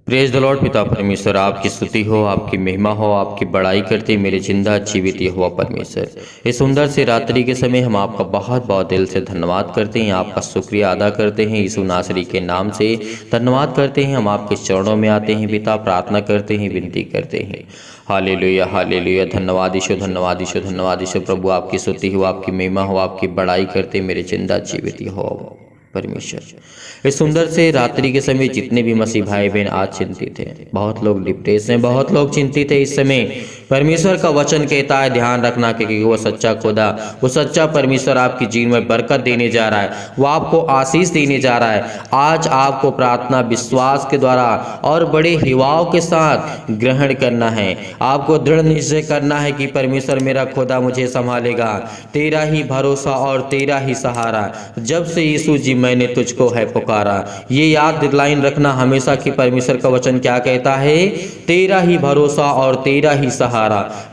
Praise the Lord. पिता परमेश्वर आपकी स्तुति हो, आपकी महिमा हो, आपकी बड़ाई करते मेरे जिंदा जीवित यहोवा परमेश्वर, इस सुंदर से रात्रि के समय हम आपका बहुत बहुत दिल से धन्यवाद करते हैं, आपका शुक्रिया अदा करते हैं। यीशु नासरी के नाम से धन्यवाद करते हैं। हम आपके चरणों में आते हैं पिता, प्रार्थना करते हैं, विनती करते हैं। हालेलुया हालेलुया। धन्यवाद ईशो, धन्यवाद ईशो, धन्यवाद ईशो। प्रभु आपकी स्तुति हो, आपकी महिमा हो, आपकी बड़ाई करते मेरे जिंदा जीवित हो परमेश्वर। इस सुंदर से रात्रि के समय जितने भी मसीह भाई बहन आज चिंतित हैं, बहुत लोग डिप्रेस हैं, बहुत लोग चिंतित है। इस समय परमेश्वर का वचन कहता है ध्यान रखना क्योंकि वो सच्चा खुदा, वो सच्चा परमेश्वर आपके जीवन में बरकत देने जा रहा है, वो आपको आशीष देने जा रहा है। आज आपको प्रार्थना विश्वास के द्वारा और बड़े हिवाओं के साथ ग्रहण करना है। आपको दृढ़ निश्चय करना है कि परमेश्वर मेरा खुदा मुझे संभालेगा, तेरा ही भरोसा और तेरा ही सहारा। जब से यीशु जी मैंने तुझको है पुकारा। ये याद दिलाइन रखना हमेशा कि परमेश्वर का वचन क्या कहता है, तेरा ही भरोसा और तेरा ही सहारा।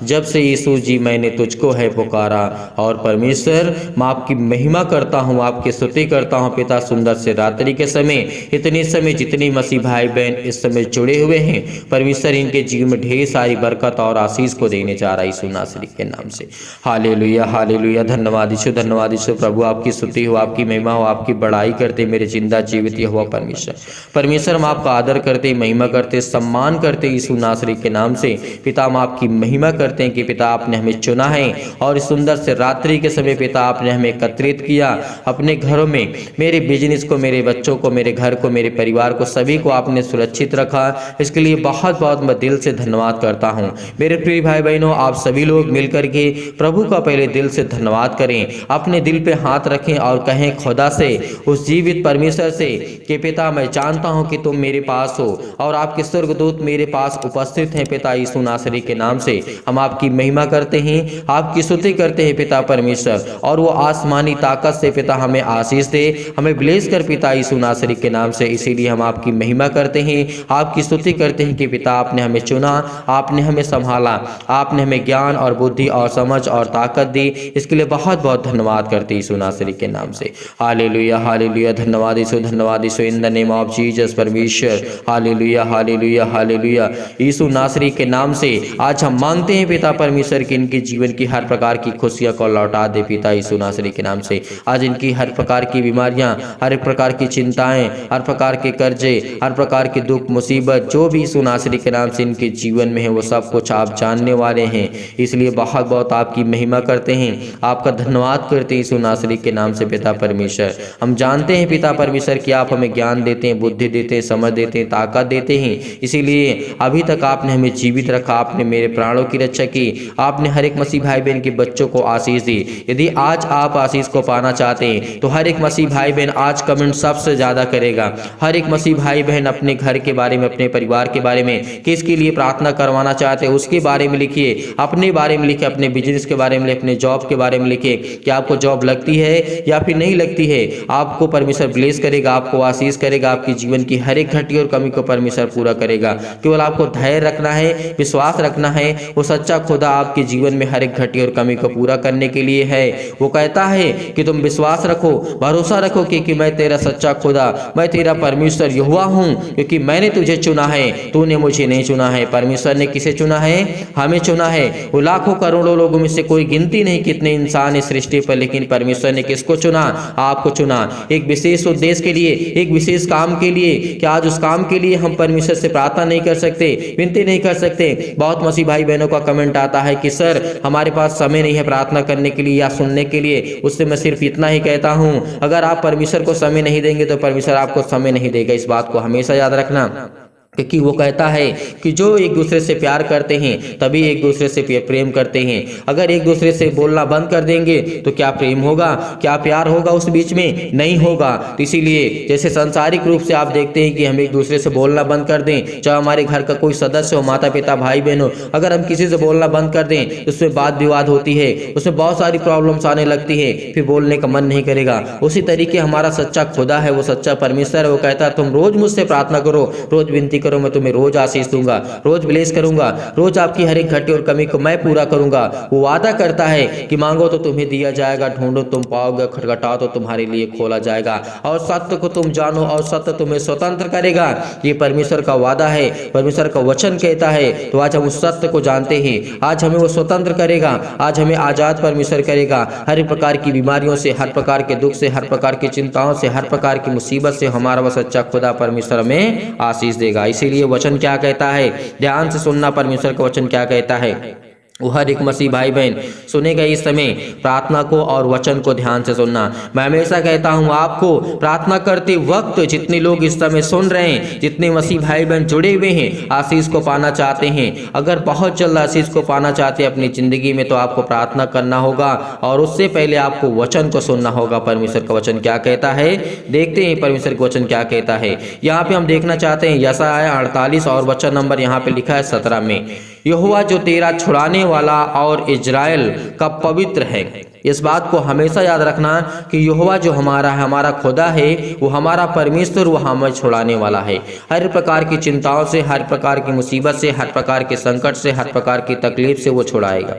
जब से यीशु जी मैंने तुझको है पुकारा। और परमेश्वर मैं आपकी महिमा करता हूँ, आपकी स्तुति करता हूँ पिता। सुंदर से रात्रि के समय इतने समय जितने मसीह भाई बहन इस समय जुड़े हुए हैं, परमेश्वर इनके जीवन में ढेर सारी बरकत और आशीष को देने जा रहा है यीशु नासरी के नाम से। हालेलुया हालेलुया। धन्यवाद यीशु, धन्यवाद यीशु। प्रभु आपकी स्तुति हो, आपकी महिमा हो, आपकी बड़ाई करते मेरे जिंदा जीवित यहोवा परमेश्वर। परमेश्वर हम आपका आदर करते, महिमा करते, सम्मान करते यीशु नासरी के नाम से। पिता हम आपकी महिमा करते हैं कि पिता आपने हमें चुना है और इस सुंदर से रात्रि के समय पिता आपने हमें एकत्रित किया अपने घरों में। मेरे बिजनेस को, मेरे बच्चों को, मेरे घर को, मेरे परिवार को, सभी को आपने सुरक्षित रखा। इसके लिए बहुत बहुत मैं दिल से धन्यवाद करता हूँ। मेरे प्रिय भाई बहनों, आप सभी लोग मिलकर के प्रभु का पहले दिल से धन्यवाद करें, अपने दिल पे हाथ रखें और कहें खुदा से, उस जीवित परमेश्वर से कि पिता मैं जानता हूं कि तुम मेरे पास हो और आपके स्वर्गदूत मेरे पास उपस्थित हैं। पिता यीशु नासरी के नाम से हम आपकी महिमा करते हैं, आपकी स्तुति करते हैं पिता परमेश्वर। और वो आसमानी ताकत से पिता हमें आशीष दे, हमें ब्लेस कर पिता यीशु नासरी के नाम से। इसीलिए हम आपकी महिमा करते हैं, आपकी स्तुति करते हैं कि पिता आपने हमें चुना, आपने हमें संभाला, आपने हमें ज्ञान और बुद्धि और समझ और ताकत दी। इसके लिए बहुत बहुत धन्यवाद करते यीशु नासरी के नाम से। हालेलुया हालेलुया। धन्यवाद यीशु, धन्यवाद यीशु। In the name of Jesus परमेश्वर। हालेलुया हालेलुया हालेलुया। यीशु नासरी के नाम से आज हम मांगते हैं पिता परमेश्वर की इनके जीवन की हर प्रकार की खुशियां को लौटा दे पिता यीशु नासरी के नाम से। आज इनकी हर प्रकार की बीमारियां, हर प्रकार की चिंताएं, हर प्रकार के कर्जे, हर प्रकार के दुख मुसीबत जो भी यीशु नासरी के नाम से इनके जीवन में है वो सब कुछ आप जानने वाले हैं। इसलिए बहुत बहुत आपकी महिमा करते हैं, आपका धन्यवाद करते हैं यीशु नासरी के नाम से पिता परमेश्वर। हम जानते हैं पिता परमेश्वर कि आप हमें ज्ञान देते हैं, बुद्धि देते हैं, समझ देते हैं, ताकत देते हैं। इसीलिए अभी तक आपने हमें जीवित रखा, आपने मेरे प्राणों की रक्षा की, आपने हर एक मसीह भाई बहन के बच्चों को आशीष दी। यदि आज आप आशीष को पाना चाहते हैं तो हर एक मसीह भाई बहन आज कमेंट सबसे ज्यादा करेगा। हर एक मसीह भाई बहन अपने घर के बारे में, अपने परिवार के बारे में, किसके लिए प्रार्थना करवाना चाहते हैं उसके बारे में लिखिए, अपने बारे में लिखिए, अपने बिजनेस के बारे में, अपने जॉब के बारे में लिखिए कि आपको जॉब लगती है या फिर नहीं लगती है। आपको परमेश्वर ब्लेस करेगा, आपको आशीष करेगा, आपके जीवन की हर एक घटी और कमी को परमेश्वर पूरा करेगा। केवल आपको धैर्य रखना है, विश्वास रखना है। वो सच्चा खुदा आपके जीवन में हर एक घटी और कमी को पूरा करने के लिए है। वो कहता है कि तुम विश्वास रखो, भरोसा रखो कि मैं तेरा सच्चा खुदा, मैं तेरा परमेश्वर यहोवा हूँ, क्योंकि मैंने तुझे चुना है, तूने मुझे नहीं चुना है। परमेश्वर ने किसे चुना है? हमें चुना है। वो लाखों करोड़ों लोगों में से कोई गिनती नहीं कितने इंसान इस सृष्टि पर, लेकिन परमेश्वर ने किसको चुना? आपको चुना, एक विशेष उद्देश्य के लिए, एक विशेष काम के लिए। कि आज उस काम के लिए हम परमेश्वर से प्रार्थना नहीं कर सकते, विनती नहीं कर सकते। बहुत मसीह भाई बहनों का कमेंट आता है कि सर हमारे पास समय नहीं है प्रार्थना करने के लिए या सुनने के लिए। उससे मैं सिर्फ इतना ही कहता हूं, अगर आप परमेश्वर को समय नहीं देंगे तो परमेश्वर आपको समय नहीं देगा। इस बात को हमेशा याद रखना, क्योंकि वो कहता है कि जो एक दूसरे से प्यार करते हैं तभी एक दूसरे से प्रेम करते हैं। अगर एक दूसरे से बोलना बंद कर देंगे तो क्या प्रेम होगा, क्या प्यार होगा उस बीच में? नहीं होगा। तो इसीलिए जैसे सांसारिक रूप से आप देखते हैं कि हम एक दूसरे से बोलना बंद कर दें, चाहे हमारे घर का कोई सदस्य हो, माता पिता भाई बहन हो, अगर हम किसी से बोलना बंद कर दें उसमें वाद विवाद होती है, उसमें बहुत सारी प्रॉब्लम्स आने लगती है, फिर बोलने का मन नहीं करेगा। उसी तरीके हमारा सच्चा खुदा है, वो सच्चा परमेश्वर है, वो कहता है तुम रोज मुझसे प्रार्थना करो, रोज विनती करो, मैं तुम्हें रोज आशीष दूंगा, रोज ब्लेस करूंगा, रोज आपकी हर एक घटी और कमी को मैं पूरा करूंगा। वो वादा करता है कि मांगो तो तुम्हें दिया जाएगा, ढूंढो तुम पाओगे, खटखटाओ तो तुम्हारे लिए खोला जाएगा, और सत्य को तुम जानो और सत्य तुम्हें स्वतंत्र करेगा। ये परमेश्वर का वादा है, परमेश्वर का वचन कहता है। तो आज हम उस सत्य को जानते हैं, आज हमें वो स्वतंत्र करेगा, आज हमें आजाद परमेश्वर करेगा हर प्रकार की बीमारियों से, हर प्रकार के दुख से, हर प्रकार की चिंताओं से, हर प्रकार की मुसीबत से हमारा वह सच्चा खुदा परमेश्वर हमें आशीष देगा। इसीलिए वचन क्या कहता है, ध्यान से सुनना, परमेश्वर का वचन क्या कहता है। वो हर एक मसीह भाई बहन सुनेगा इस समय प्रार्थना को और वचन को ध्यान से सुनना। मैं हमेशा कहता हूँ आपको, प्रार्थना करते वक्त जितने लोग इस समय सुन रहे हैं, जितने मसीह भाई बहन जुड़े हुए हैं, आशीष को पाना चाहते हैं, अगर बहुत जल्द आशीष को पाना चाहते हैं अपनी जिंदगी में, तो आपको प्रार्थना करना होगा और उससे पहले आपको वचन को सुनना होगा। परमेश्वर का वचन क्या कहता है, देखते हैं परमेश्वर का वचन क्या कहता है। यहाँ पे हम देखना चाहते हैं यशायाह 48 और वचन नंबर यहाँ पे लिखा है 17 में, यहोवा जो तेरा छुड़ाने वाला और इजराइल का पवित्र है। इस बात को हमेशा याद रखना कि यहोवा जो हमारा है, हमारा खुदा है, वो हमारा परमेश्वर, वो हमें छुड़ाने वाला है हर प्रकार की चिंताओं से, हर प्रकार की मुसीबत से, हर प्रकार के संकट से, हर प्रकार की तकलीफ से वो छुड़ाएगा।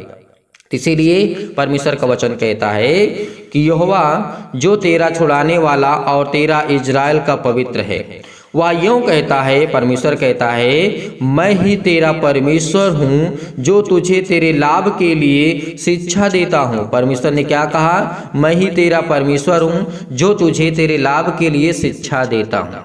इसीलिए परमेश्वर का वचन कहता है कि यहोवा जो तेरा छुड़ाने वाला और तेरा इजराइल का पवित्र है, वह यूं कहता है, परमेश्वर कहता है, मैं ही तेरा परमेश्वर हूँ जो तुझे तेरे लाभ के लिए शिक्षा देता हूँ। परमेश्वर ने क्या कहा, मैं ही तेरा परमेश्वर हूँ जो तुझे तेरे लाभ के लिए शिक्षा देता हूँ।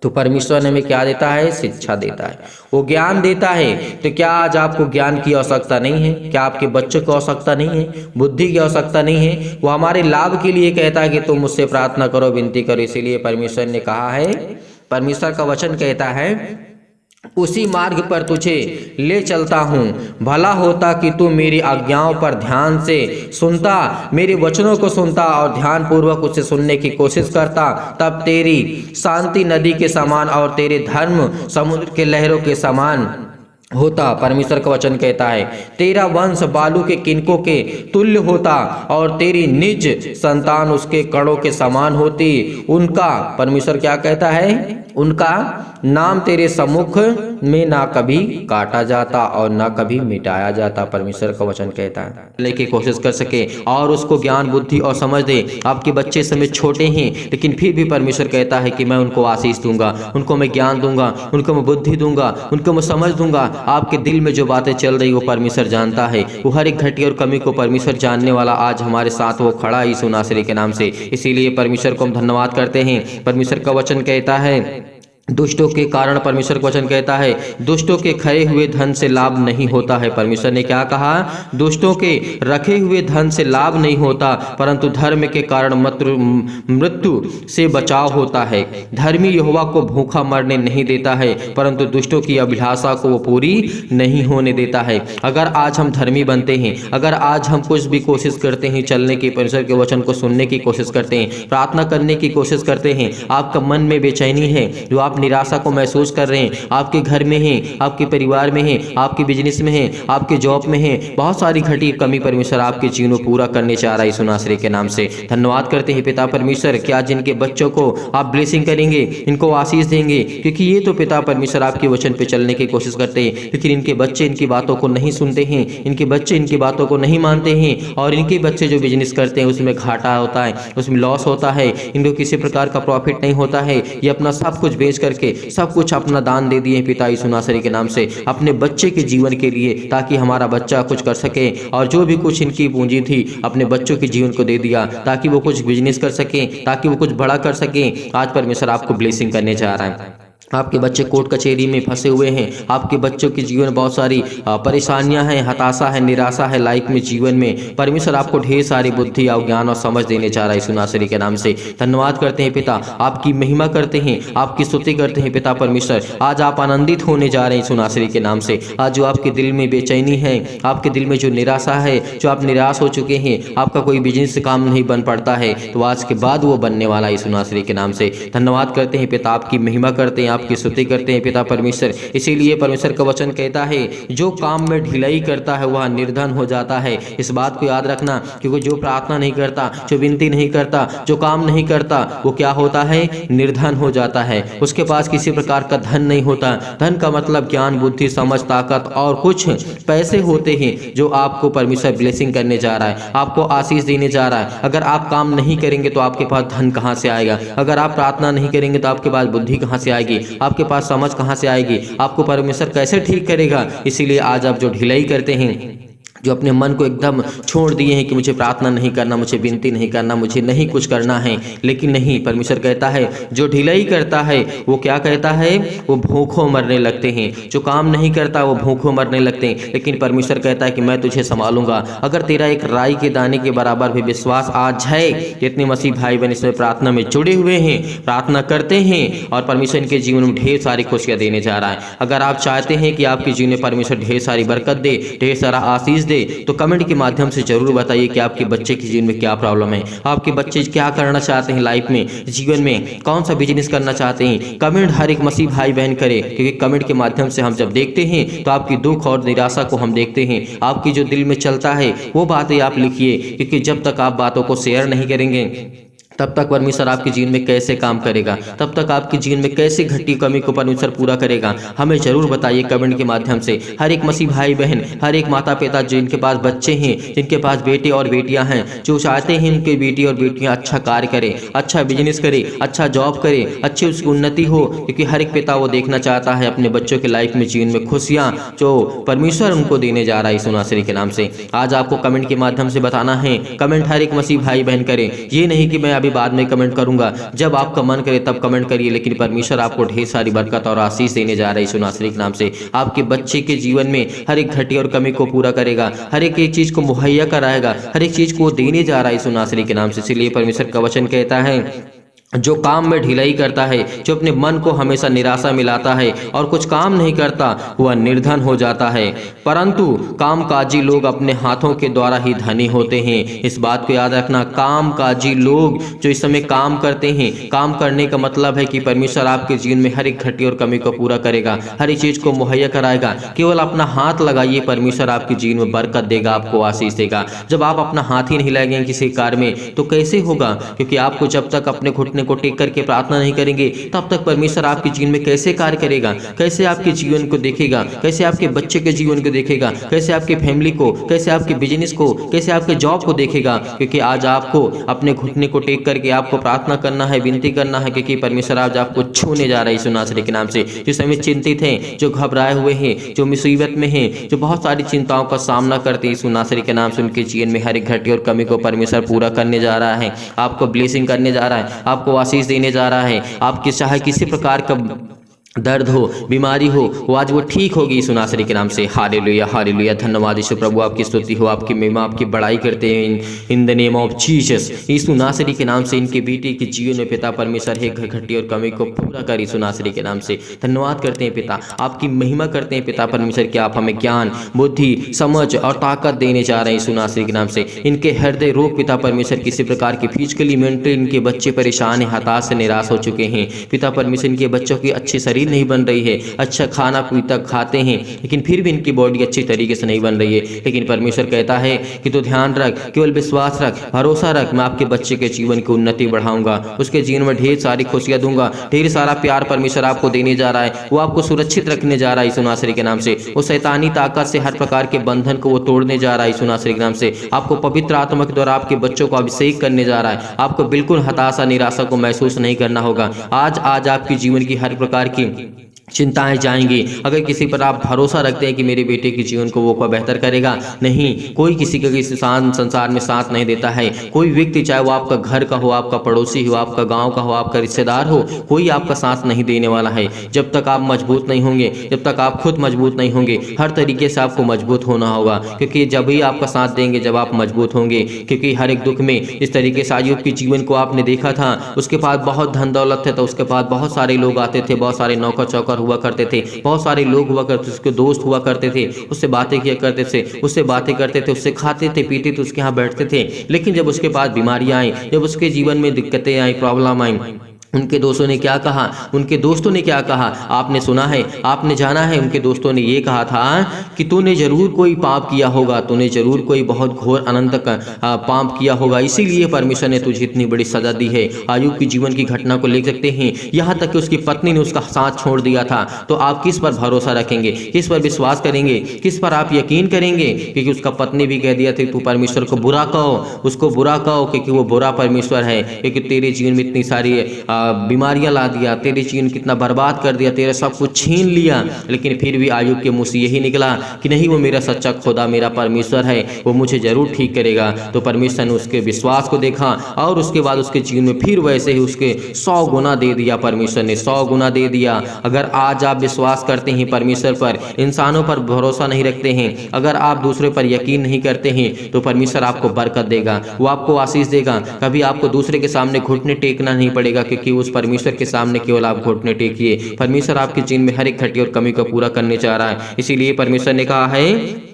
तो परमेश्वर ने हमें क्या देता है, शिक्षा देता है, वो ज्ञान देता है। तो क्या आज आपको ज्ञान की आवश्यकता नहीं है? क्या आपके बच्चों की आवश्यकता नहीं है? बुद्धि की आवश्यकता नहीं है? वो हमारे लाभ के लिए कहता है कि तुम मुझसे प्रार्थना करो, विनती करो। इसीलिए परमेश्वर ने कहा है, परमेश्वर का वचन कहता है, उसी मार्ग पर तुझे ले चलता हूँ। भला होता कि तू मेरी आज्ञाओं पर ध्यान से सुनता, मेरे वचनों को सुनता और ध्यान पूर्वक उसे सुनने की कोशिश करता, तब तेरी शांति नदी के समान और तेरे धर्म समुद्र के लहरों के समान होता। परमेश्वर का वचन कहता है, तेरा वंश बालू के किनकों के तुल्य होता और तेरी निज संतान उसके कणों के समान होती। उनका, परमेश्वर क्या कहता है, उनका नाम तेरे सम्मुख में ना कभी काटा जाता और ना कभी मिटाया जाता। परमेश्वर का वचन कहता है लेके कोशिश कर सके और उसको ज्ञान बुद्धि और समझ दे। आपके बच्चे समय छोटे हैं, लेकिन फिर भी परमेश्वर कहता है कि मैं उनको आशीष दूंगा, उनको मैं ज्ञान दूंगा, उनको मैं बुद्धि दूंगा, उनको मैं समझ दूंगा। आपके दिल में जो बातें चल रही वो परमेश्वर जानता है। वो हर एक घटी और कमी को परमेश्वर जानने वाला आज हमारे साथ वो खड़ा यीशु नासरी के नाम से। इसीलिए परमेश्वर को हम धन्यवाद करते हैं। परमेश्वर का वचन कहता है, दुष्टों के कारण, परमेश्वर का वचन कहता है, दुष्टों के खरे हुए धन से लाभ नहीं होता है। परमेश्वर ने क्या कहा, दुष्टों के रखे हुए धन से लाभ नहीं होता, परंतु धर्म के कारण मृत्यु से बचाव होता है। धर्मी यहोवा को भूखा मरने नहीं देता है, परंतु दुष्टों की अभिलाषा को वो पूरी नहीं होने देता है। अगर आज हम धर्मी बनते हैं, अगर आज हम कुछ भी कोशिश करते हैं चलने की, परमेश्वर के वचन को सुनने की कोशिश करते हैं, प्रार्थना करने की कोशिश करते हैं, आपका मन में बेचैनी है, जो आप निराशा को महसूस कर रहे हैं, आपके घर में हैं, आपके परिवार में हैं, आपके बिजनेस में हैं, आपके जॉब में हैं, बहुत सारी घटी कमी परमेश्वर आपके जीवन को पूरा करने चाह रहा है यीशु नासरी के नाम से। धन्यवाद करते हैं पिता परमेश्वर कि आज जिनके बच्चों को आप ब्लेसिंग करेंगे, इनको आशीष देंगे, क्योंकि ये तो पिता परमेश्वर आपके वचन पे चलने की कोशिश करते हैं, लेकिन इनके बच्चे इनकी बातों को नहीं सुनते हैं, इनके बच्चे इनकी बातों को नहीं मानते हैं, और इनके बच्चे जो बिजनेस करते हैं उसमें घाटा होता है, उसमें लॉस होता है, इनको किसी प्रकार का प्रॉफिट नहीं होता है। ये अपना सब कुछ बेच करके सब कुछ अपना दान दे दिए पिता यीशु नासरी के नाम से अपने बच्चे के जीवन के लिए, ताकि हमारा बच्चा कुछ कर सके, और जो भी कुछ इनकी पूंजी थी अपने बच्चों के जीवन को दे दिया ताकि वो कुछ बिजनेस कर सके, ताकि वो कुछ बड़ा कर सके। आज परमेश्वर आपको ब्लेसिंग करने जा रहा है। आपके बच्चे कोर्ट कचहरी में फंसे हुए हैं, आपके बच्चों के जीवन में बहुत सारी परेशानियां हैं, हताशा है, निराशा है लाइफ में, जीवन में। परमेश्वर आपको ढेर सारी बुद्धि और ज्ञान और समझ देने चाह रहा है यीशु नासरी के नाम से। धन्यवाद करते हैं पिता, आपकी महिमा करते हैं, आपकी स्तुति करते हैं पिता परमेश्वर। आज आप आनंदित होने जा रहे हैं यीशु नासरी के नाम से। आज जो आपके दिल में बेचैनी है, आपके दिल में जो निराशा है, जो आप निराश हो चुके हैं, आपका कोई बिजनेस काम नहीं बन पड़ता है, तो आज के बाद वो बनने वाला है यीशु नासरी के नाम से। धन्यवाद करते हैं पिता, आपकी महिमा करते हैं, आपकी स्तुति करते हैं पिता परमेश्वर। इसीलिए परमेश्वर का वचन कहता है जो काम में ढिलाई करता है वह निर्धन हो जाता है। इस बात को याद रखना, क्योंकि जो प्रार्थना नहीं करता, जो विनती नहीं करता, जो काम नहीं करता, वो क्या होता है? निर्धन हो जाता है। उसके पास किसी प्रकार का धन नहीं होता। धन का मतलब ज्ञान, बुद्धि, समझ, ताकत और कुछ पैसे होते हैं जो आपको परमेश्वर ब्लेसिंग करने जा रहा है, आपको आशीष देने जा रहा है। अगर आप काम नहीं करेंगे तो आपके पास धन कहाँ से आएगा? अगर आप प्रार्थना नहीं करेंगे तो आपके पास बुद्धि कहाँ से आएगी? आपके पास समझ कहाँ से आएगी? आपको परमेश्वर कैसे ठीक करेगा? इसीलिए आज आप जो ढिलाई करते हैं, जो अपने मन को एकदम छोड़ दिए हैं कि मुझे प्रार्थना नहीं करना, मुझे विनती नहीं करना, मुझे नहीं कुछ करना है, लेकिन नहीं, परमेश्वर कहता है जो ढिलाई करता है वो क्या कहता है? वो भूखों मरने लगते हैं। जो काम नहीं करता वो भूखों मरने लगते हैं। लेकिन परमेश्वर कहता है कि मैं तुझे संभालूंगा। अगर तेरा एक राई के दाने के बराबर भी विश्वास आज है, जितने मसीह भाई बहन इसमें प्रार्थना में जुड़े हुए हैं, प्रार्थना करते हैं और परमेश्वर इनके जीवन में ढेर सारी खुशियां देने जा रहा है। अगर आप चाहते हैं कि आपके जीवन में परमेश्वर ढेर सारी बरकत दे, ढेर सारा आशीष दे, तो कमेंट के माध्यम से जरूर बताइए कि आपके बच्चे के जीवन में क्या प्रॉब्लम है, आपके बच्चे क्या करना चाहते हैं लाइफ में, जीवन में कौन सा बिजनेस करना चाहते हैं। कमेंट हर एक मसीह भाई बहन करे, क्योंकि कमेंट के माध्यम से हम जब देखते हैं तो आपकी दुख और निराशा को हम देखते हैं। आपकी जो दिल में चलता है वो बातें आप लिखिए, क्योंकि जब तक आप बातों को शेयर नहीं करेंगे तब तक परमेश्वर आपके जीवन में कैसे काम करेगा, तब तक आपके जीवन में कैसे घटी कमी को परमेश्वर पूरा करेगा। हमें जरूर बताइए कमेंट के माध्यम से। हर एक मसीह भाई बहन, हर एक माता पिता जिनके पास बच्चे हैं, जिनके पास बेटे और बेटियां हैं, जो चाहते हैं उनके बेटे और बेटियां अच्छा कार्य करें, अच्छा बिजनेस करें, अच्छा जॉब करें, अच्छी उसकी उन्नति हो, क्योंकि हर एक पिता वो देखना चाहता है अपने बच्चों के लाइफ में, जीवन में खुशियाँ जो परमेश्वर उनको देने जा रहा है यीशु नासरी के नाम से। आज आपको कमेंट के माध्यम से बताना है। कमेंट हर एक मसीह भाई बहन करें। ये नहीं कि मैं अभी बाद में कमेंट करूंगा, जब आपका मन करे तब कमेंट करिए। लेकिन परमेश्वर आपको ढेर सारी बरकत और आशीष देने जा रहा है यीशु नासरी के नाम से। आपके बच्चे के जीवन में हर एक घटी और कमी को पूरा करेगा, हर एक चीज को मुहैया कराएगा, हर एक चीज को देने जा रहा है यीशु नासरी के नाम से। इसलिए परमेश्वर का वचन कहता है जो काम में ढिलाई करता है, जो अपने मन को हमेशा निराशा मिलाता है और कुछ काम नहीं करता, वह निर्धन हो जाता है। परंतु कामकाजी लोग अपने हाथों के द्वारा ही धनी होते हैं। इस बात को याद रखना। कामकाजी लोग जो इस समय काम करते हैं, काम करने का मतलब है कि परमेश्वर आपके जीवन में हर एक घटी और कमी को पूरा करेगा, हर एक चीज को मुहैया कराएगा। केवल अपना हाथ लगाइए, परमेश्वर आपके जीवन में बरकत देगा, आपको आशीष देगा। जब आप अपना हाथ ही नहीं लगाएंगे किसी कार्य में तो कैसे होगा? क्योंकि आपको जब तक अपने घुटने को टेक करके प्रार्थना नहीं करेंगे तब तक परमेश्वर आपके जीवन में कैसे कार्य करेगा? कैसे आपके जीवन को देखेगा? कैसे आपके बच्चे के जीवन को देखेगा? कैसे आपके फैमिली को, कैसे आपके बिजनेस को, कैसे आपके जॉब को देखेगा? क्योंकि आज आपको अपने घुटने को टेक करके आपको प्रार्थना करना है, विनती करना है, क्योंकि परमेश्वर आज आपको छूने जा रहा है यीशु नासरी के नाम से। जो समय चिंतित हैं, जो घबराए हुए हैं, जो मुसीबत में हैं, जो बहुत सारी चिंताओं का सामना करते हैं, यीशु नासरी के नाम से उनके जीवन में हर एक घटी और कमी को परमेश्वर पूरा करने जा रहा है, आपको ब्लेसिंग करने जा रहा है, आपको आशीष देने जा रहा है। आपके चाहे किसी प्रकार का दर्द हो, बीमारी हो, वो आज वो ठीक होगी यीशु नासरी के नाम से। हालेलुया, हालेलुया। धन्यवाद यीशु प्रभु, आपकी स्तुति हो, आपकी महिमा, आपकी बड़ाई करते हैं in the name of Jesus. यीशु नासरी के नाम से इनके बेटे के जीवन में पिता परमेश्वर है घटी और कमी को पूरा कर यीशु नासरी के नाम से। धन्यवाद करते हैं पिता, आपकी महिमा करते हैं पिता परमेश्वर कि आप हमें ज्ञान, बुद्धि, समझ और ताकत देने जा रहे हैं यीशु नासरी के नाम से। इनके हृदय रोग पिता परमेश्वर किसी प्रकार की फिजिकली मेंटली इनके बच्चे परेशान है, हताश से निराश हो चुके हैं पिता परमेश्वर। इनके बच्चों की अच्छी शरीर नहीं बन रही है, अच्छा खाना पीता खाते हैं लेकिन फिर भी इनकी बॉडी अच्छी तरीके से नहीं बन रही है। लेकिन परमेश्वर कहता है कि तू ध्यान रख, केवल विश्वास रख, भरोसा रख, मैं आपके बच्चे के जीवन की उन्नति बढ़ाऊंगा, उसके जीवन में ढेर सारी खुशियां दूंगा, ढेर सारा प्यार परमेश्वर आपको देने जा रहा है, वो आपको सुरक्षित रखने जा रहा है यीशु नासरी के नाम से। वो शैतानी ताकत से हर प्रकार के बंधन को वो तोड़ने जा रहा है यीशु नासरी के नाम से। आपको पवित्र आत्मा के द्वारा आपके बच्चों को अभिषेक करने जा रहा है। आपको बिल्कुल हताशा निराशा को महसूस नहीं करना होगा। आज आपकी जीवन की हर प्रकार की चिंताएं जाएंगी। अगर किसी पर आप भरोसा रखते हैं कि मेरे बेटे के जीवन को वो बेहतर करेगा, नहीं, कोई किसी का किसी संसार में साथ नहीं देता है। कोई व्यक्ति, चाहे वो आपका घर का हो, आपका पड़ोसी हो, आपका गांव का हो, आपका रिश्तेदार हो, कोई आपका साथ नहीं देने वाला है जब तक आप मजबूत नहीं होंगे, जब तक आप खुद मजबूत नहीं होंगे। हर तरीके से आपको मजबूत होना होगा, क्योंकि जब ही आपका साथ देंगे जब आप मजबूत होंगे। क्योंकि हर एक दुख में इस तरीके से अय्यूब के जीवन को आपने देखा था, उसके पास बहुत धन दौलत थे तो उसके पास बहुत सारे लोग आते थे, बहुत सारे नौकर चौकर हुआ करते थे, बहुत सारे लोग हुआ करते थे, उसके दोस्त हुआ करते थे, उससे बातें किया करते थे, उससे बातें करते थे, उससे खाते थे, पीते थे, उसके यहाँ बैठते थे। लेकिन जब उसके पास बीमारियां आई, जब उसके जीवन में दिक्कतें आई, प्रॉब्लम आई, उनके दोस्तों ने क्या कहा, उनके दोस्तों ने क्या कहा, आपने सुना है, आपने जाना है। उनके दोस्तों ने ये कहा था कि तूने जरूर कोई पाप किया होगा, तूने जरूर कोई बहुत घोर अनंत पाप किया होगा, इसीलिए परमेश्वर ने तुझे इतनी बड़ी सजा दी है। अय्यूब की जीवन की घटना को ले सकते हैं, यहाँ तक कि उसकी पत्नी ने उसका साथ छोड़ दिया था। तो आप किस पर भरोसा रखेंगे, किस पर विश्वास करेंगे, किस पर आप यकीन करेंगे? क्योंकि उसका पत्नी भी कह दिया था तू परमेश्वर को बुरा कहो, उसको बुरा कहो, क्योंकि वो बुरा परमेश्वर है, क्योंकि तेरे जीवन में इतनी सारी बीमारियां ला दिया, तेरे जीवन कितना बर्बाद कर दिया, तेरा सब कुछ छीन लिया। लेकिन फिर भी अय्यूब के मुंह से यही निकला कि नहीं, वो मेरा सच्चा खुदा, मेरा परमेश्वर है, वो मुझे जरूर ठीक करेगा। तो परमेश्वर ने उसके विश्वास को देखा और उसके बाद उसके जीवन में फिर वैसे ही उसके 100 गुना दे दिया। परमेश्वर ने 100 गुना दे दिया। अगर आज आप विश्वास करते हैं परमेश्वर पर, इंसानों पर भरोसा नहीं रखते हैं, अगर आप दूसरे पर यकीन नहीं करते हैं, तो परमेश्वर आपको बरकत देगा, वो आपको आशीष देगा। कभी आपको दूसरे के सामने घुटने टेकना नहीं पड़ेगा, क्योंकि उस परमेश्वर के सामने केवल आप घुटने टेकिए। परमेश्वर आपके जीवन में हर एक घटी और कमी को पूरा करने जा रहा है। इसीलिए परमेश्वर ने कहा है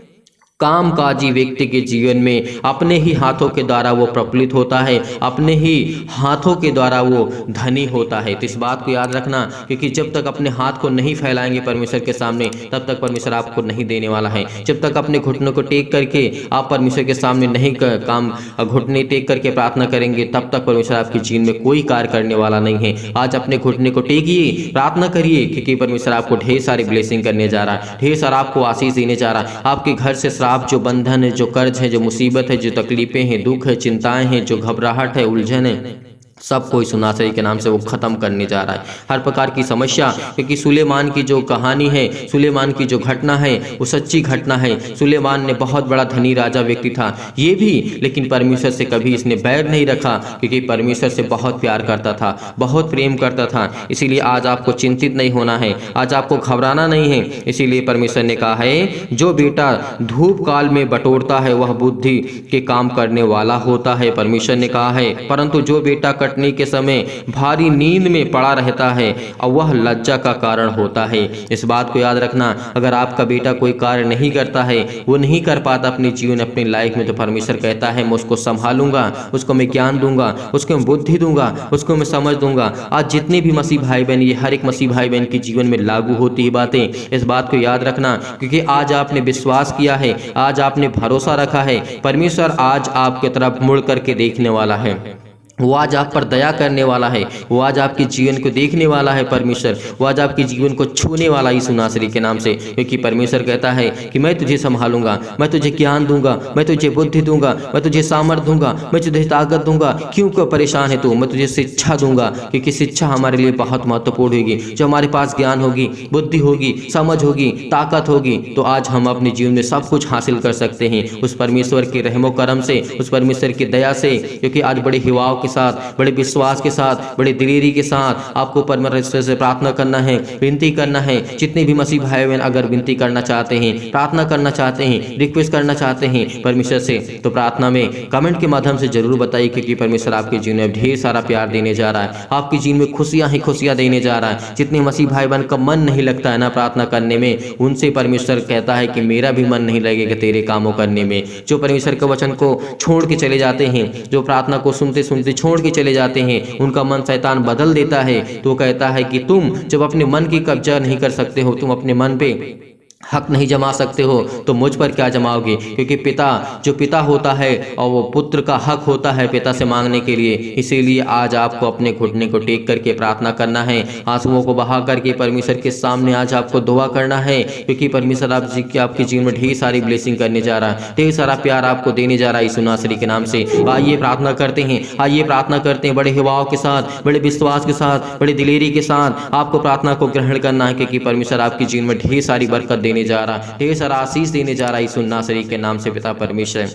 कामकाजी व्यक्ति के जीवन में अपने ही हाथों के द्वारा वो प्रफुल्लित होता है, अपने ही हाथों के द्वारा वो धनी होता है। तो इस बात को याद रखना, क्योंकि जब तक अपने हाथ को नहीं फैलाएंगे परमेश्वर के सामने, तब तक परमेश्वर आपको नहीं देने वाला है। जब तक अपने घुटनों को टेक करके आप परमेश्वर के सामने नहीं काम घुटने टेक करके प्रार्थना करेंगे, तब तक परमेश्वर आपके जीवन में कोई कार्य करने वाला नहीं है। आज अपने घुटने को टेकिए, प्रार्थना करिए, क्योंकि परमेश्वर आपको ढेर सारी ब्लेसिंग करने जा रहा है, ढेर सारा आपको आशीष देने जा रहा है। आपके घर से आप जो बंधन है, जो कर्ज है, जो मुसीबत है, जो तकलीफें हैं, दुख है, चिंताएं हैं, जो घबराहट है, उलझन है, सब कोई सुनासरी के नाम से वो खत्म करने जा रहा है। हर प्रकार की समस्या, क्योंकि सुलेमान की जो कहानी है, सुलेमान की जो घटना है, वो सच्ची घटना है। सुलेमान ने बहुत बड़ा धनी राजा व्यक्ति था ये भी, लेकिन परमेश्वर से कभी इसने बैर नहीं रखा, क्योंकि परमेश्वर से बहुत प्यार करता था, बहुत प्रेम करता था। इसीलिए आज आपको चिंतित नहीं होना है, आज आपको घबराना नहीं है। इसीलिए परमेश्वर ने कहा है जो बेटा धूप काल में बटोरता है वह बुद्धि के काम करने वाला होता है। परमेश्वर ने कहा है परंतु जो बेटा कटने के समय भारी नींद में पड़ा रहता है और वह लज्जा का कारण होता है। इस बात को याद रखना, अगर आपका बेटा कोई कार्य नहीं करता है, वो नहीं कर पाता अपने जीवन अपनी लाइफ में, तो परमेश्वर कहता है मैं उसको संभालूंगा, उसको मैं ज्ञान दूंगा, उसको मैं बुद्धि दूंगा, उसको मैं समझ दूंगा। आज जितने भी मसीह भाई बहन, ये हर एक मसीह भाई बहन के जीवन में लागू होती है बातें। इस बात को याद रखना, क्योंकि आज आपने विश्वास किया है, आज आपने भरोसा रखा है, परमेश्वर आज आपकी तरफ मुड़ करके देखने वाला है, वो आज आप पर दया करने वाला है, वो आज आपके जीवन को देखने वाला है। परमेश्वर वो आज आपके जीवन को छूने वाला यीशु नासरी के नाम से, क्योंकि परमेश्वर कहता है कि मैं तुझे संभालूंगा, मैं तुझे ज्ञान दूंगा, मैं तुझे बुद्धि दूंगा, मैं तुझे सामर्थ दूंगा, मैं तुझे ताकत दूंगा। क्यों परेशान है तू? मैं तुझे शिक्षा दूंगा, क्योंकि शिक्षा हमारे लिए बहुत महत्वपूर्ण होगी। जो हमारे पास ज्ञान होगी, बुद्धि होगी, समझ होगी, ताकत होगी, तो आज हम अपने जीवन में सब कुछ हासिल कर सकते हैं उस परमेश्वर के रहमो करम से, उस परमेश्वर की दया से। क्योंकि आज बड़े हिवाव के साथ, बड़े विश्वास के साथ, बड़े दिलेरी के साथ आपको परमेश्वर से प्रार्थना करना है, विनती करना है। जितने भी मसीह भाई बहन अगर विनती करना चाहते हैं, प्रार्थना करना चाहते हैं, रिक्वेस्ट करना चाहते हैं परमेश्वर से, तो प्रार्थना में कमेंट के माध्यम से जरूर बताइए, क्योंकि परमेश्वर आपके जीवन में ढेर सारा प्यार देने जा रहा है, आपके जीवन में खुशियां ही खुशियां देने जा रहा है। जितने मसीह भाई बहन का मन नहीं लगता है ना प्रार्थना करने में, उनसे परमेश्वर कहता है कि मेरा भी मन नहीं लगेगा तेरे कामों करने में। जो परमेश्वर के वचन को छोड़ के चले जाते हैं, जो प्रार्थना को सुनते सुनते छोड़ के चले जाते हैं, उनका मन शैतान बदल देता है। तो कहता है कि तुम जब अपने मन की कब्जा नहीं कर सकते हो, तुम अपने मन पे हक नहीं जमा सकते हो, तो मुझ पर क्या जमाओगे? क्योंकि पिता जो पिता होता है और वो पुत्र का हक होता है पिता से मांगने के लिए। इसीलिए आज आपको अपने घुटने को टेक करके प्रार्थना करना है, आंसुओं को बहा करके परमेश्वर के सामने आज आपको दुआ करना है, क्योंकि परमेश्वर आपके जीवन में ढेर सारी ब्लेसिंग करने जा रहा है, ढेर सारा प्यार आपको देने जा रहा है यीशु नासरी के नाम से। आइए प्रार्थना करते हैं, आइए प्रार्थना करते हैं, बड़े हिवाव के साथ, बड़े विश्वास के साथ, बड़े दिलेरी के साथ आपको प्रार्थना को ग्रहण करना है, क्योंकि परमेश्वर आपके जीवन में ढेर सारी बरकत देने जा रहा है, ढेर सारा आशीष देने जा रहा है यीशु नासरी के नाम से। पिता परमेश्वर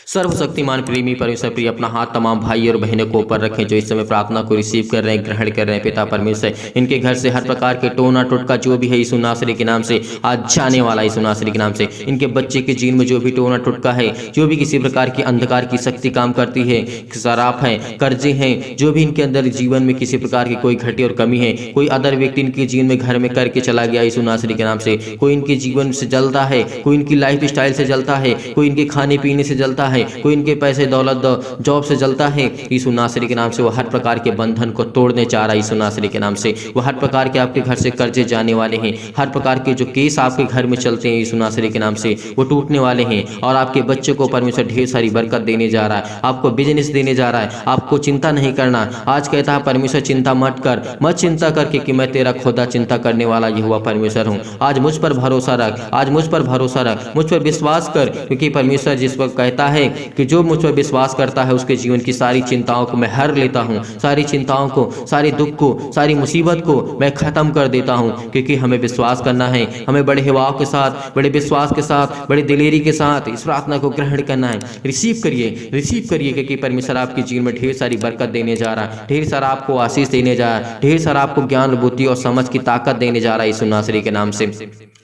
सर्वशक्तिमान प्रेमी परमेश्वर प्रिय अपना हाथ तमाम भाई और बहनों को ऊपर रखें जो इस समय प्रार्थना को रिसीव कर रहे हैं, ग्रहण कर रहे हैं। पिता परमेश्वर इनके घर से हर प्रकार के टोना टोटका जो भी है यीशु नासरी के नाम से आज जाने वाला यीशु नासरी के नाम से। इनके बच्चे के जीवन में जो भी टोना टोटका है, जो भी किसी प्रकार की अंधकार की शक्ति काम करती है, शराब है, कर्जे हैं, जो भी इनके अंदर जीवन में किसी प्रकार की कोई घटी और कमी है, कोई अदर व्यक्ति इनके जीवन में घर में करके चला गया यीशु नासरी के नाम से, कोई इनके जीवन से जलता है, कोई इनकी लाइफ स्टाइल से जलता है, कोई इनके खाने पीने से जलता है, है, कोई इनके पैसे दौलत जॉब से जलता है, यीशु नासरी के नाम से वो हर प्रकार के बंधन को तोड़ने चाह रहा है यीशु नासरी के नाम से। वो हर प्रकार के आपके घर से कर्जे जाने वाले हैं, हर प्रकार के जो केस आपके घर में चलते हैं यीशु नासरी के नाम से वो टूटने वाले हैं। और आपके बच्चे को परमेश्वर ढेर सारी बरकत देने जा रहा है, आपको बिजनेस देने जा रहा है। आपको चिंता नहीं करना। आज कहता है परमेश्वर चिंता मत कर, मत चिंता करके कि मैं तेरा खुदा चिंता करने वाला यहोवा परमेश्वर हूँ। आज मुझ पर भरोसा रख, आज मुझ पर भरोसा रख, मुझ पर विश्वास कर, क्योंकि परमेश्वर जिस पर कहता है कि जो मुझ पर विश्वास करता है उसके जीवन की सारी चिंताओं को मैं हर लेता हूँ, सारी चिंताओं को, सारी दुख को, सारी मुसीबत को मैं खत्म कर देता हूँ। क्योंकि हमें विश्वास करना है, हमें बड़े हिवाव के साथ, बड़े विश्वास के साथ, बड़ी दिलेरी के साथ इस प्रार्थना को ग्रहण करना है। रिसीव करिए क्योंकि परमेश्वर आपके जीवन में ढेर सारी बरकत देने जा रहा है, ढेर सारा आपको आशीष देने जा रहा है, ढेर सारा आपको ज्ञान, बुद्धि और समझ की ताकत देने जा रहा है यीशु नासरी के नाम से।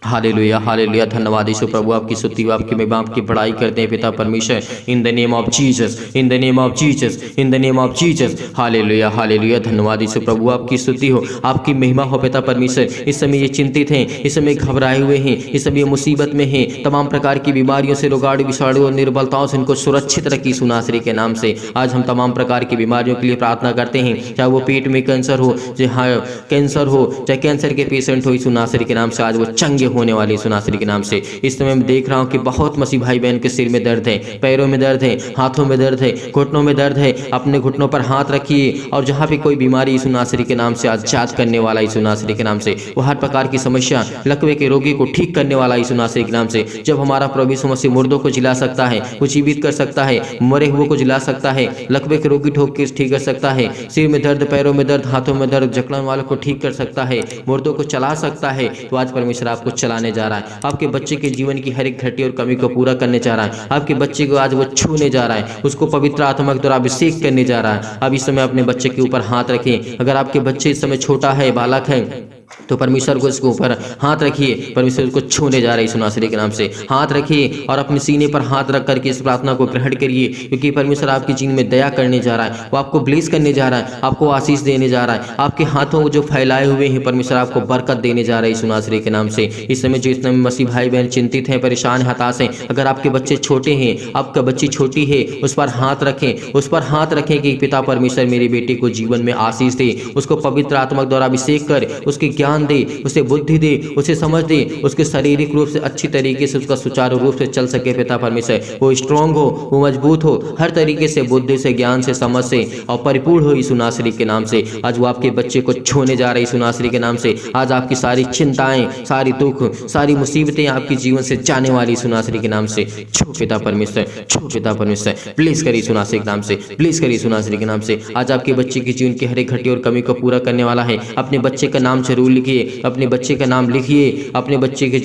हालेलुया, हालेलुया। धन्यवाद यीशु प्रभु, आपकी स्तुति, आपकी महिमा, आपकी बड़ाई करते हैं पिता परमेश्वर। In the name of Jesus, in the name of Jesus, in the name of Jesus. हालेलुया, हालेलुया। धन्यवाद यीशु प्रभु, आपकी स्तुति हो, आपकी महिमा हो पिता परमेश्वर। इस समय ये चिंतित हैं, इस समय घबराए हुए हैं, इस समय मुसीबत में हैं, तमाम प्रकार की बीमारियों से, रोगाणु, विषाणु और निर्बलताओं से इनको सुरक्षित रखी यीशु नासरी के नाम से। आज हम तमाम प्रकार की बीमारियों के लिए प्रार्थना करते हैं, चाहे वो पेट में कैंसर हो, चाहे कैंसर हो, चाहे कैंसर के पेशेंट हो, यीशु नासरी के नाम से आज वो चंगे होने वाले यीशु नासरी के नाम से। इस समय मैं देख रहा हूँ कि बहुत मसीह भाई बहन के सिर में दर्द है, पैरों में दर्द है, हाथों में दर्द है, घुटनों में दर्द है। अपने घुटनों पर हाथ रखिए और जहाँ पे कोई बीमारी यीशु नासरी के नाम से आजाद करने वाला यीशु नासरी के नाम से, वो हर प्रकार की समस्या, लकवे के रोगी को ठीक करने वाला यीशु नासरी के नाम से। जब हमारा प्रभु यीशु मसीह मुर्दों को जिला सकता है, वो जीवित कर सकता है, मरे हुए को जिला सकता है, लकवे के रोगी ठोक के ठीक कर सकता है, सिर में दर्द, पैरों में दर्द, हाथों में दर्द, जकड़न वालों को ठीक कर सकता है, मुर्दों को चला सकता है, तो आज परमेश्वर आपको चलाने जा रहा है। आपके बच्चे के जीवन की हर एक घटी और कमी को पूरा करने जा रहा है। आपके बच्चे को आज वो छूने जा रहा है, उसको पवित्र आत्मा के द्वारा अभिषेक करने जा रहा है। अब इस समय अपने बच्चे के ऊपर हाथ रखें। अगर आपके बच्चे इस समय छोटा है, बालक है, तो परमेश्वर को इसके ऊपर हाथ रखिए। परमेश्वर उसको छूने जा रहे हैं यीशु नासरी के नाम से। हाथ रखिए और अपने सीने पर हाथ रख करके इस प्रार्थना को ग्रहण करिए, क्योंकि परमेश्वर आपके जीवन में दया करने जा रहा है, वो आपको ब्लेस करने जा रहा है, आपको आशीष देने जा रहा है। आपके हाथों को जो फैलाए हुए हैं परमेश्वर आपको बरकत देने जा रहा है यीशु नासरी के नाम से। इस समय जो इतने मसीह भाई बहन चिंतित हैं, परेशान, हताश हैं, अगर आपके बच्चे छोटे हैं, आपका बच्ची छोटी है, उस पर हाथ रखें, उस पर हाथ रखें कि पिता परमेश्वर मेरे बेटे को जीवन में आशीष दे, उसको पवित्र आत्मा द्वारा अभिषेक कर, उसके ज्ञान दे, उसे बुद्धि दे, उसे समझ दे, उसके शारीरिक रूप से अच्छी तरीके से उसका सुचारू रूप से चल सके पिता परमेश्वर। वो स्ट्रांग हो, वो मजबूत हो, हर तरीके से बुद्धि से, ज्ञान से, समझ से और परिपूर्ण हो यीशु नासरी के नाम से। आज वो आपके बच्चे को छूने जा रहे यीशु नासरी के नाम से। आज आपकी सारी चिंताएं, सारी दुख, सारी मुसीबतें आपके जीवन से जाने वाली यीशु नासरी के नाम से। छू पिता परमेश्वर, छू पिता परमेश्वर, प्लीज करिए यीशु नासरी के नाम से, प्लीज करिए यीशु नासरी के नाम से। आज आपके बच्चे के जीवन की हर एक घटी और कमी को पूरा करने वाला है। अपने बच्चे का नाम जरूर लिखिए, अपने बच्चे का नाम लिखिए, अपने बच्चे के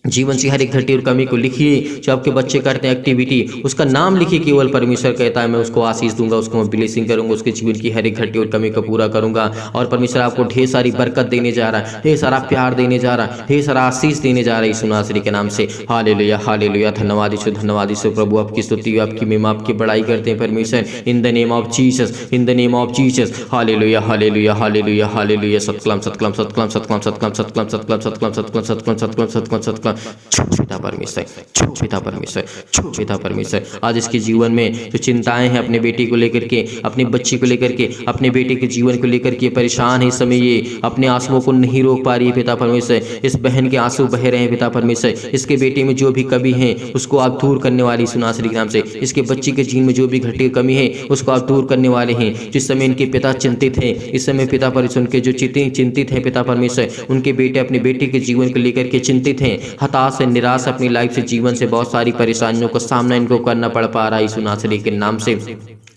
जीवन से हर एक घटी और कमी को लिखिए। जो आपके बच्चे करते हैं एक्टिविटी, उसका नाम लिखिए। केवल परमेश्वर कहता है मैं उसको आशीष दूंगा, उसको मैं ब्लेसिंग करूंगा, उसके जीवन की हर एक घटी और कमी को पूरा करूंगा। और परमेश्वर आपको ढेर सारी बरकत देने जा रहा है, ढेर सारा प्यार देने जा रहा है, ढेर सारा आशीष देने जा रहा है यीशु नासरी के नाम से। हालेलुया, हालेलुया। धन्यवाद यीशु, धन्यवाद यीशु प्रभु, आपकी स्तुति, आपकी महिमा, आपकी बड़ाई करते हैं परमेश्वर। In the name of Jesus, in the name of Jesus. हालेलुया, हालेलुया, हालेलुया, हालेलुया। सतकलम, सतकलम, सतकलम, सतकलम, सतकलम, सतकलम, सतकलम, सतकलम, सतकलम, सतकलम, सतकलम, सतकलम, सतकलम। पिता परमेश्वर, छू पिता परमेश्वर, छू पिता परमेश्वर। आज इसके जीवन में जो चिंताएं हैं अपने बेटी को लेकर के, अपने बच्ची को लेकर के, अपने बेटे के जीवन को लेकर के परेशान है, इस समय ये अपने आंसुओं को नहीं रोक पा रही है पिता परमेश्वर। इस बहन के आंसू बह रहे हैं पिता परमेश्वर। इसके बेटे में जो भी कमी है उसको आप दूर करने वाली यीशु नासरी के नाम से। इसके बच्ची के जीवन में जो भी घटी कमी है उसको आप दूर करने वाले हैं। जिस समय इनके पिता चिंतित हैं, इस समय पिता परमेश्वर उनके जो चिंतित हैं पिता परमेश्वर, उनके बेटे अपने बेटे के जीवन को लेकर के चिंतित हैं, हताश है, निराश, अपनी लाइफ से, जीवन से बहुत सारी परेशानियों का सामना इनको करना पड़ पा रहा है यीशु नासरी के नाम से।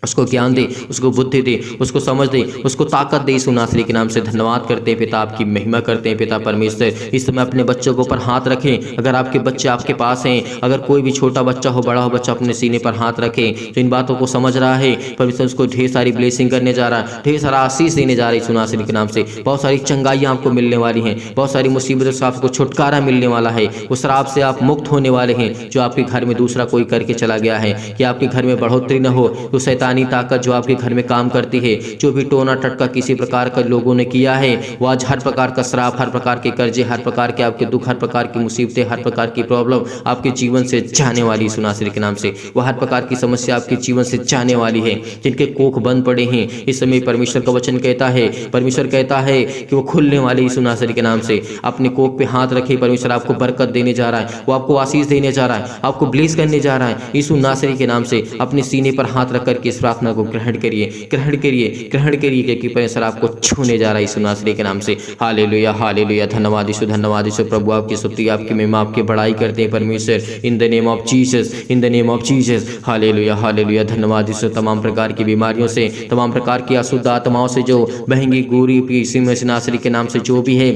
उसको ज्ञान दे, उसको बुद्धि दे, उसको समझ दे, उसको ताकत दे यीशु नासरी के नाम से। धन्यवाद करते हैं पिता, आपकी महिमा करते हैं पिता परमेश्वर। इस समय अपने बच्चों के ऊपर हाथ रखें। अगर आपके बच्चे आपके पास हैं, अगर कोई भी छोटा बच्चा हो, बड़ा हो बच्चा, अपने सीने पर हाथ रखें। जो इन बातों को समझ रहा है परमेश्वर उसको ढेर सारी ब्लेसिंग करने जा रहा है, ढेर सारा आशीष देने जा रहा है यीशु नासरी के नाम से। बहुत सारी चंगाइयाँ आपको मिलने वाली हैं, बहुत सारी मुसीबतों से आपको छुटकारा मिलने वाला है। उस श्राप से आप मुक्त होने वाले हैं जो आपके घर में दूसरा कोई करके चला गया है। कि आपके घर में बढ़ोतरी न हो, तो शैतान शैतानी ताकत जो आपके घर में काम करती है, जो भी टोना टटका किसी प्रकार का लोगों ने किया है, वो आज हर प्रकार का श्राप, हर प्रकार के कर्जे, हर प्रकार के आपके दुख, हर प्रकार की मुसीबतें, हर प्रकार की प्रॉब्लम आपके जीवन से जाने वाली सुनासरी के नाम से। वह हर प्रकार की समस्या आपके जीवन से जाने वाली है। जिनके कोख बंद पड़े हैं इस समय परमेश्वर का वचन कहता है, परमेश्वर कहता है कि वो खुलने वाले सुनासरी के नाम से। अपने कोख पे हाथ रखे, परमेश्वर आपको बरकत देने जा रहा है, वो आपको आशीष देने जा रहा है, आपको ब्लेस करने जा रहा है यीशु नासरी के नाम से। अपने सीने पर हाथ रख करके इस प्रार्थना को ग्रहण करिए, ग्रहण करिए, ग्रहण करिए, क्योंकि परमेश्वर आपको छूने जा रहा है यीशु नासरी के नाम से। हालेलुया, हालेलुया, धन्यवाद यीशु, धन्यवाद यीशु। प्रभु आपकी स्तुति, आपकी महिमा, आपकी बड़ाई करते हैं परमेश्वर, in the name of Jesus, in the name of Jesus. हालेलुया, हालेलुया, धन्यवाद यीशु। तमाम प्रकार की बीमारियों से, तमाम प्रकार की अशुद्ध आत्माओं से जो बहेंगी गोरी यीशु मसीह नासरी के नाम से जो भी है,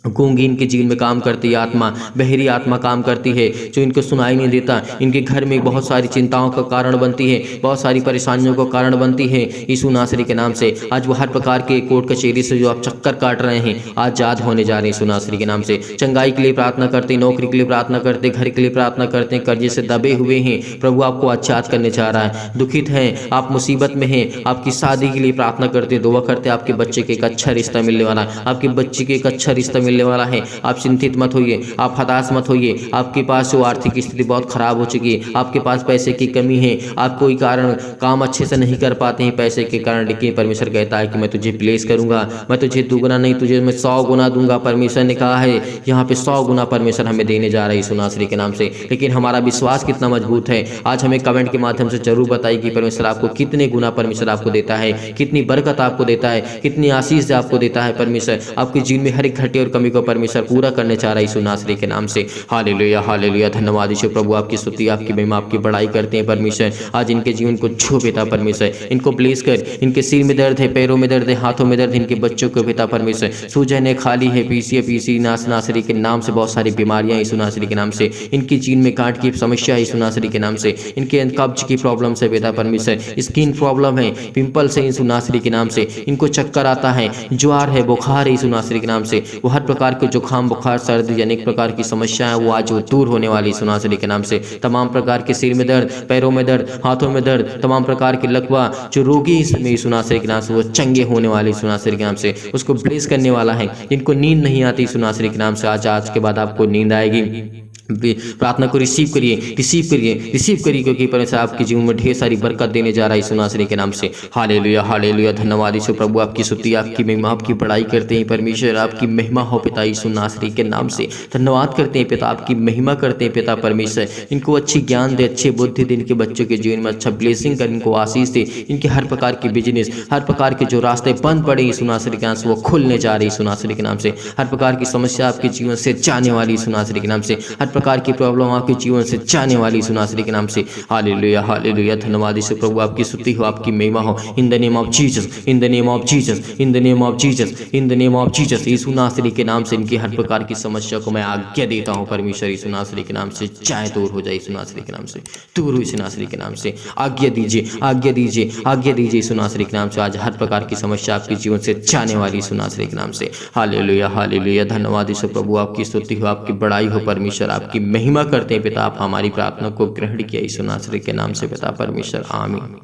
गूंगी इनके जीवन में काम करती है आत्मा, बहरी आत्मा काम करती है, जो इनको सुनाई नहीं देता, इनके घर में बहुत सारी चिंताओं का कारण बनती है, बहुत सारी परेशानियों का कारण बनती है यीशु नासरी के नाम से। आज वो हर प्रकार के कोर्ट कचहरी से जो आप चक्कर काट रहे हैं आजाद होने जा रहे हैं यीशु नासरी के नाम से। चंगाई के लिए प्रार्थना करते, नौकरी के लिए प्रार्थना करते, घर के लिए प्रार्थना करते, कर्जे से दबे हुए हैं, प्रभु आपको आजाद करने जा रहा है। दुखित हैं, आप मुसीबत में हैं, आपकी शादी के लिए प्रार्थना करते, दुआ करते, आपके बच्चे के एक अच्छा रिश्ता मिलने वाला है, आपके बच्चे के एक अच्छा रिश्ता मिलने वाला है। आप चिंतित मत होइए, आप हताश मत होइए। आपके पास जो आर्थिक स्थिति बहुत खराब हो चुकी है, आपके पास पैसे की कमी है, आप कोई कारण काम अच्छे से नहीं कर पाते हैं पैसे के कारण, लेकिन परमेश्वर कहता है कि मैं तुझे ब्लेस करूंगा, मैं तुझे दुगना नहीं, तुझे मैं 100 गुना दूंगा। परमेश्वर ने कहा है यहाँ पे 100 गुना परमेश्वर हमें देने जा रहा है यीशु नासरी के नाम से। लेकिन हमारा विश्वास कितना मजबूत है, आज हमें कमेंट के माध्यम से जरूर बताइए कि परमेश्वर आपको कितने गुना परमेश्वर आपको देता है, कितनी बरकत आपको देता है, कितनी आशीष आपको देता है परमेश्वर। आपके जीवन में हर एक घटे और कमी को परमेश्वर पूरा करने चाह रहा है यीशु नासरी के नाम से। हालेलुया, हालेलुया, धन्यवाद यीशु। प्रभु आपकी स्तुति, आपकी महिमा, आपकी बड़ाई करते हैं परमेश्वर। आज इनके जीवन को छू पिता परमेश्वर, इनको ब्लेस कर। इनके सिर में दर्द है, पैरों में दर्द है, हाथों में दर्द, इनके बच्चों को पिता परमेश्वर। सूजन है, खाली है, पीसी नासरी के नाम से बहुत सारी बीमारियां यीशु नासरी के नाम से। इनकी जीवन में गांठ की समस्या है यीशु नासरी के नाम से। इनके कब्ज की प्रॉब्लम से पिता परमेश्वर, स्किन प्रॉब्लम है, पिंपल से यीशु नासरी के नाम से। इनको चक्कर आता है, ज्वार है, बुखार है यीशु नासरी के नाम से। वो हर प्रकार के जुकाम, बुखार, सर्दी, अनेक प्रकार की समस्या है, वो आज वो दूर होने वाली यीशु नासरी के नाम से। तमाम प्रकार के सिर में दर्द, पैरों में दर्द, हाथों में दर्द, तमाम प्रकार के लकवा जो रोगी इसमें यीशु नासरी के नाम से वो चंगे होने वाले यीशु नासरी के नाम से। उसको ब्लेस करने वाला है। इनको नींद नहीं आती यीशु नासरी के नाम से, आज के बाद आपको नींद आएगी। प्रार्थना को रिसीव करिए, रिसीव करिए, रिसीव करिए, क्योंकि परमेश्वर आपके जीवन में ढेर सारी बरकत देने जा रहा है यीशु नासरी के नाम से। हालेलुया, हालेलुया, धन्यवाद यीशु। प्रभु आपकी स्तुति, आपकी महिमा, आपकी बड़ाई करते हैं परमेश्वर। आपकी महिमा हो पिता यीशु नासरी के नाम से। धन्यवाद करते हैं पिता, आपकी महिमा करते हैं पिता परमेश्वर। इनको अच्छी ज्ञान दे, अच्छी बुद्धि दे, इनके बच्चों के जीवन में अच्छा ब्लेसिंग कर, इनको आशीष दे। इनके हर प्रकार के बिजनेस, हर प्रकार के जो रास्ते बंद पड़े यीशु नासरी के नाम से वो खुलने जा रहे यीशु नासरी के नाम से। हर प्रकार की समस्या आपके जीवन से जाने वाली यीशु नासरी के नाम से। हर प्रकार की प्रॉब्लम आपके जीवन से जाने वाली यीशु नासरी के नाम से। हालेलुया, हालेलुया, धन्यवाद यीशु। प्रभु आपकी स्तुति हो, आपकी महिमा हो, in the name of Jesus, in the name of Jesus, in the name of Jesus, in the name of Jesus. यीशु नासरी के नाम से इनकी हर प्रकार की समस्या को मैं आज्ञा देता हूं परमेश्वर यीशु नासरी के नाम से। चाहे दूर हो जाए यीशु नासरी के नाम से, दूर हो यीशु नासरी के नाम से। आज्ञा दीजिए, आज्ञा दीजिए, आज्ञा दीजिए यीशु नासरी के नाम से। आज हर प्रकार की समस्या आपके जीवन से जाने वाली यीशु नासरी के नाम से। हालेलुया, हालेलुया, धन्यवाद यीशु। प्रभु आपकी स्तुति हो, आपकी बड़ाई हो परमेश्वर। आपकी महिमा करते हैं पिता। आप हमारी प्रार्थना को ग्रहण किया यीशु नासरी के नाम से पिता परमेश्वर, आमीन।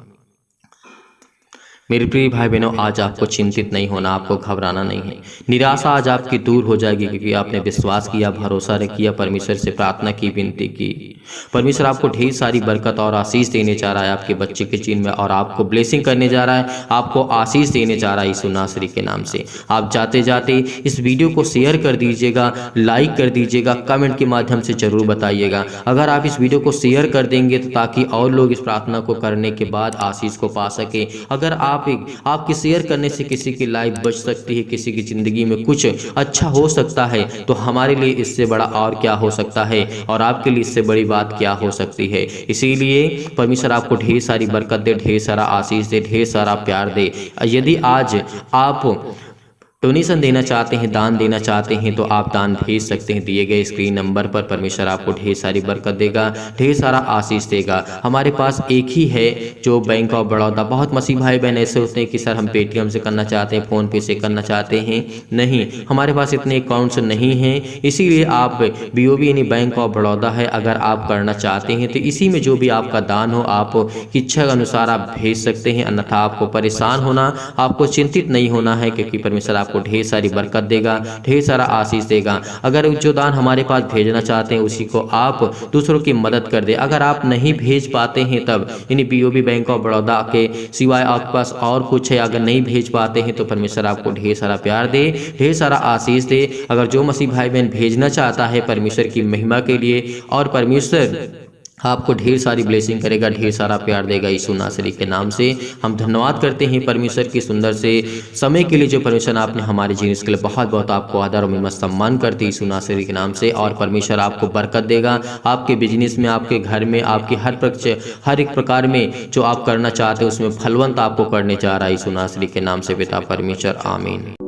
मेरे प्रिय भाई बहनों, आज आपको चिंतित नहीं होना, आपको घबराना नहीं है। निराशा आज आपकी दूर हो जाएगी, क्योंकि आपने विश्वास किया, भरोसा किया, परमेश्वर से प्रार्थना की, विनती की। परमेश्वर आपको ढेर सारी बरकत और आशीष देने जा रहा है आपके बच्चे के जीवन में, और आपको ब्लेसिंग करने जा रहा है, आपको आशीष देने जा रहा है यीशु नासरी के नाम से। आप जाते जाते इस वीडियो को शेयर कर दीजिएगा, लाइक कर दीजिएगा, कमेंट के माध्यम से जरूर बताइएगा। अगर आप इस वीडियो को शेयर कर देंगे तो ताकि और लोग इस प्रार्थना को करने के बाद आशीष को पा सके। अगर आपके शेयर करने से किसी की लाइफ बच सकती है, किसी की जिंदगी में कुछ अच्छा हो सकता है, तो हमारे लिए इससे बड़ा और क्या हो सकता है, और आपके लिए इससे बड़ी बात क्या हो सकती है। इसीलिए परमेश्वर आपको ढेर सारी बरकत दे, ढेर सारा आशीष दे, ढेर सारा प्यार दे। यदि आज आप डोनेशन देना चाहते हैं, दान देना चाहते हैं तो आप दान भेज सकते हैं दिए गए स्क्रीन नंबर पर। परमेश्वर आपको ढेर सारी बरकत देगा, ढेर सारा आशीष देगा। हमारे पास एक ही है जो बैंक ऑफ बड़ौदा। बहुत मसीह भाई बहन ऐसे होते हैं कि सर हम पेटीएम से करना चाहते हैं, फ़ोनपे से करना चाहते हैं। नहीं, हमारे पास इतने अकाउंट्स नहीं हैं, इसीलिए आप BOB यानी बैंक ऑफ बड़ौदा है, अगर आप करना चाहते हैं तो इसी में जो भी आपका दान हो आप की इच्छा के अनुसार आप भेज सकते हैं। अन्यथा आपको परेशान होना, आपको चिंतित नहीं होना है, क्योंकि परमेश्वर आपको ढेर सारी बरकत देगा, ढेर सारा आशीष देगा। अगर जो दान हमारे पास भेजना चाहते हैं उसी को आप दूसरों की मदद कर दे। अगर आप नहीं भेज पाते हैं तब यानी BOB बैंक ऑफ बड़ौदा के सिवाय आपके पास और कुछ है, अगर नहीं भेज पाते हैं तो परमेश्वर आपको ढेर सारा प्यार दे, ढेर सारा आशीष दे। अगर जो मसीह भाई बहन भेजना चाहता है परमेश्वर की महिमा के लिए, और परमेश्वर आपको ढेर सारी ब्लेसिंग करेगा, ढेर सारा प्यार देगा यीशु नासरी के नाम से। हम धन्यवाद करते हैं परमेश्वर की सुंदर से समय के लिए जो परमेश्वर आपने हमारे जीवन के लिए। बहुत बहुत आपको आदर और महिमा सम्मान करते यीशु नासरी के नाम से। और परमेश्वर आपको बरकत देगा, आपके बिजनेस में, आपके घर में, आपके हर एक प्रकार में जो आप करना चाहते हैं उसमें फलवंत आपको करने जा रहा है यीशु नासरी के नाम से पिता परमेश्वर, आमीन।